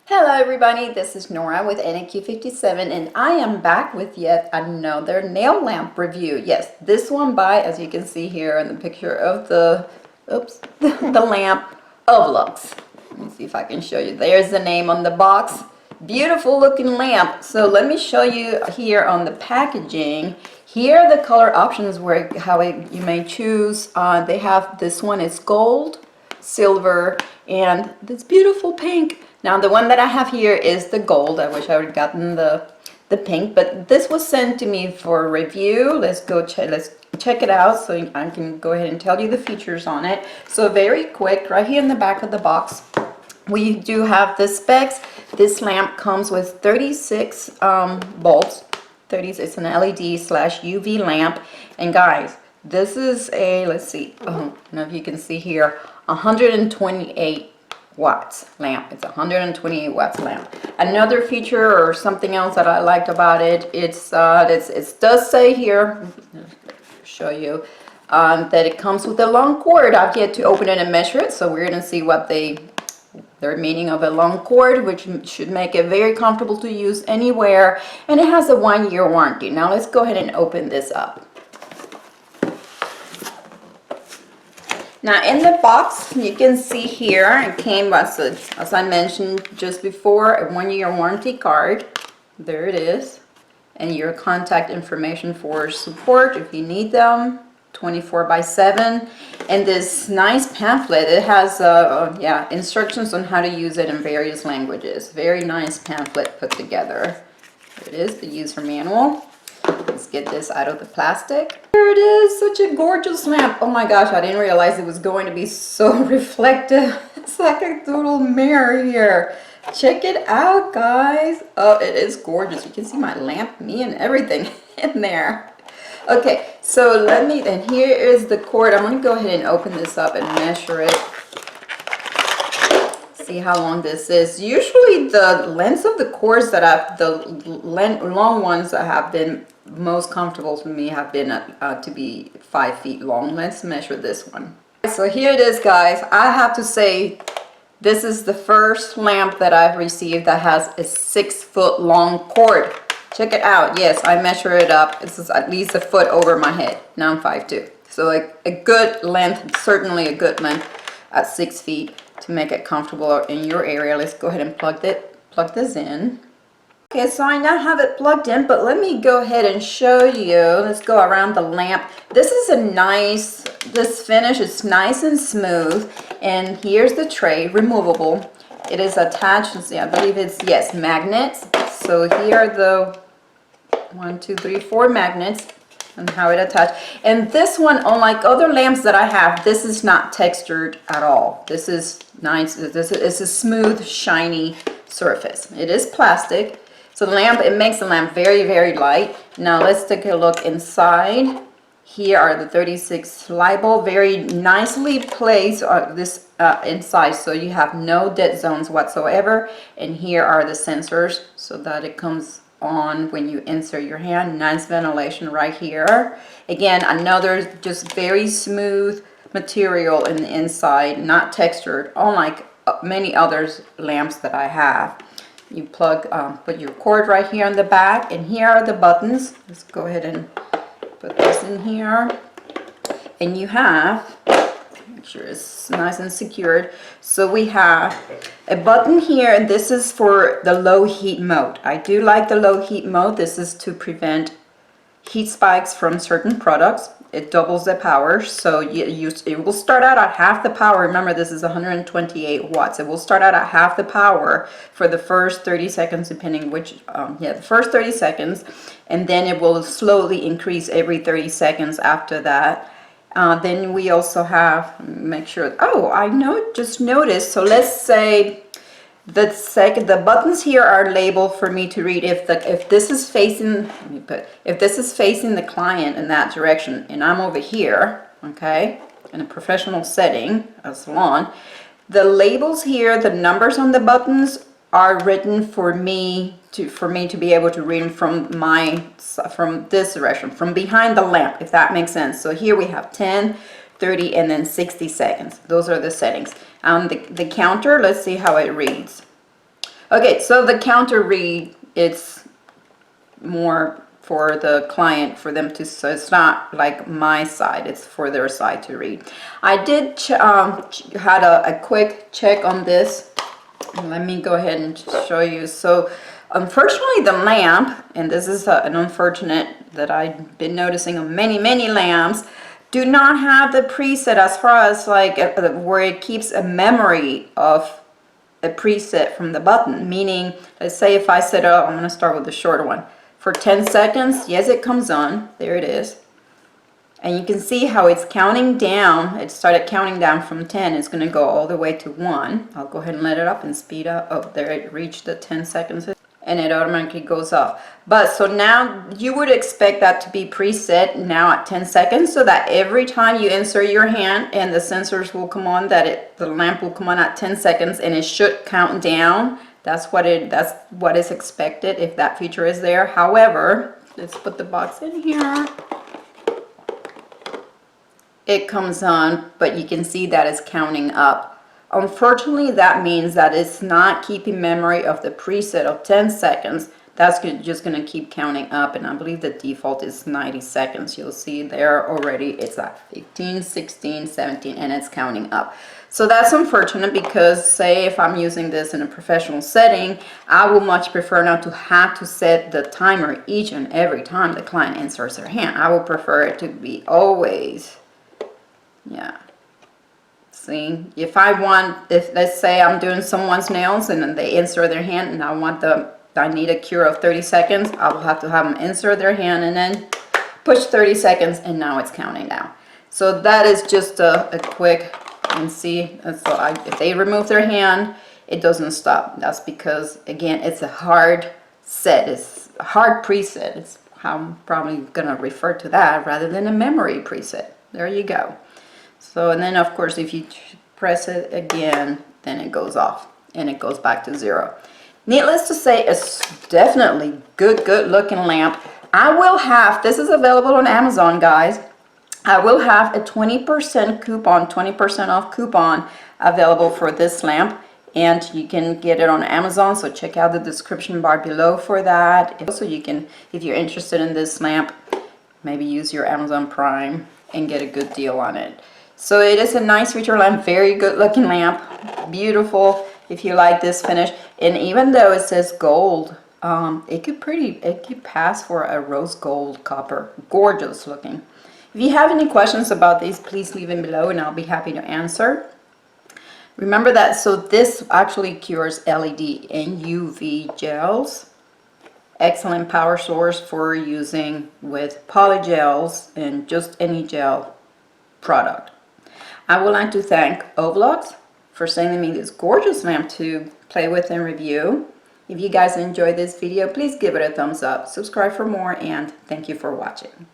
Hello everybody, this is Nora with NAQ57 and I am back with yet another nail lamp review. Yes, this one by, as you can see here in the picture of the lamp, OVLUX. Let me see if I can show you. There's the name on the box. Beautiful looking lamp. So let me show you here on the packaging. Here are the color options where you may choose. They have this one is gold, silver, and this beautiful pink. Now the one that I have here is the gold. I wish I would have gotten the pink, but this was sent to me for review. Let's check it out so I can go ahead and tell you the features on it. So very quick, right here in the back of the box, we do have the specs. This lamp comes with 36 bulbs. It's an LED/UV lamp. And guys, this is a, let's see, I don't know if you can see here, 128 watts lamp. It's a 128 watts lamp. Another feature or something else that I liked about it, it does say here, show you, that it comes with a long cord. I've yet to open it and measure it, so we're going to see what their meaning of a long cord, which should make it very comfortable to use anywhere, and it has a 1-year warranty. Now let's go ahead and open this up. Now in the box, you can see here, it came as I mentioned just before, a 1-year warranty card. There it is. And your contact information for support if you need them, 24/7. And this nice pamphlet, it has instructions on how to use it in various languages. Very nice pamphlet put together. There it is, the user manual. Let's get this out of the plastic. Here it is, such a gorgeous lamp. Oh my gosh, I didn't realize it was going to be so reflective. It's like a little mirror here. Check it out, guys. Oh, it is gorgeous. You can see my lamp, me and everything in there. Okay, so and here is the cord. I'm going to go ahead and open this up and measure it. See how long this is. Usually the lengths of the cords that long ones that have been most comfortable for me have been to be 5 feet long. Let's measure this one. So here it is, guys. I have to say this is the first lamp that I've received that has a 6-foot long cord. Check it out. Yes, I measure it up. This is at least a foot over my head. Now I'm 5'2". So a good length, certainly a good length at 6 feet to make it comfortable in your area. Let's go ahead and plug this in. Okay, so I now have it plugged in, but let me go ahead and show you. Let's go around the lamp. This is this finish is nice and smooth. And here's the tray, removable. It is attached, let's see, I believe it's, yes, magnets. So here are the 1, 2, 3, 4 magnets and how it attached. And this one, unlike other lamps that I have, this is not textured at all. This is nice. This is a smooth, shiny surface. It is plastic. So the lamp, it makes the lamp very, very light. Now let's take a look inside. Here are the 36 light bulb, very nicely placed inside, so you have no dead zones whatsoever. And here are the sensors so that it comes on when you insert your hand. Nice ventilation right here. Again, another just very smooth material in the inside, not textured, unlike many other lamps that I have. You put your cord right here on the back, and here are the buttons. Let's go ahead and put this in here. And you have, make sure it's nice and secured. So we have a button here, and this is for the low heat mode. I do like the low heat mode. This is to prevent heat spikes from certain products. It doubles the power, so it will start out at half the power. Remember, this is 128 watts. It will start out at half the power for the first 30 seconds, depending which, the first 30 seconds, and then it will slowly increase every 30 seconds after that. Then we also have, make sure, just noticed, so let's say the buttons here are labeled for me to read if this is facing, if this is facing the client in that direction and I'm over here, okay, in a professional setting, a salon, the labels here, the numbers on the buttons are written for me to be able to read them from this direction, from behind the lamp, if that makes sense. So here we have 10, 30, and then 60 seconds. Those are the settings. The counter, let's see how it reads. Okay, so the counter read, it's more for the client, for them to, so it's not like my side, it's for their side to read. I did had a quick check on this. Let me go ahead and show you. So unfortunately the lamp, and this is an unfortunate that I've been noticing on many lamps, do not have the preset as far as like where it keeps a memory of a preset from the button. Meaning, let's say if I set up, I'm going to start with the shorter one, for 10 seconds, yes, it comes on, there it is. And you can see how it's counting down. It started counting down from 10. It's going to go all the way to 1. I'll go ahead and let it up and speed up. Oh, there it reached the 10 seconds. And it automatically goes off. But so now you would expect that to be preset now at 10 seconds, so that every time you insert your hand and the sensors will come on, that the lamp will come on at 10 seconds and it should count down. That's what is expected if that feature is there. However, let's put the box in here. It comes on, but you can see that it's counting up. Unfortunately, that means that it's not keeping memory of the preset of 10 seconds. That's just going to keep counting up, and I believe the default is 90 seconds. You'll see there already it's at 15, 16, 17, and it's counting up. So that's unfortunate, because say if I'm using this in a professional setting, I would much prefer not to have to set the timer each and every time the client inserts their hand. I would prefer it to be always, yeah. See, if let's say I'm doing someone's nails and then they insert their hand and I need a cure of 30 seconds, I will have to have them insert their hand and then push 30 seconds, and now it's counting down. So that is just a quick, and see, so if they remove their hand, it doesn't stop. That's because, again, it's a hard set, it's a hard preset. It's how I'm probably gonna refer to that rather than a memory preset. There you go. So, and then of course if you press it again, then it goes off and it goes back to 0. Needless to say, it's definitely good looking lamp. I will have, this is available on Amazon, guys. I will have a 20% coupon, 20% off coupon available for this lamp, and you can get it on Amazon, so check out the description bar below for that. Also, you can, if you're interested in this lamp, maybe use your Amazon Prime and get a good deal on it. So it is a nice feature lamp, very good looking lamp, beautiful if you like this finish. And even though it says gold, it could pass for a rose gold copper. Gorgeous looking. If you have any questions about these, please leave them below and I'll be happy to answer. Remember that, so this actually cures LED and UV gels. Excellent power source for using with polygels and just any gel product. I would like to thank OVLUX for sending me this gorgeous lamp to play with and review. If you guys enjoyed this video, please give it a thumbs up, subscribe for more, and thank you for watching.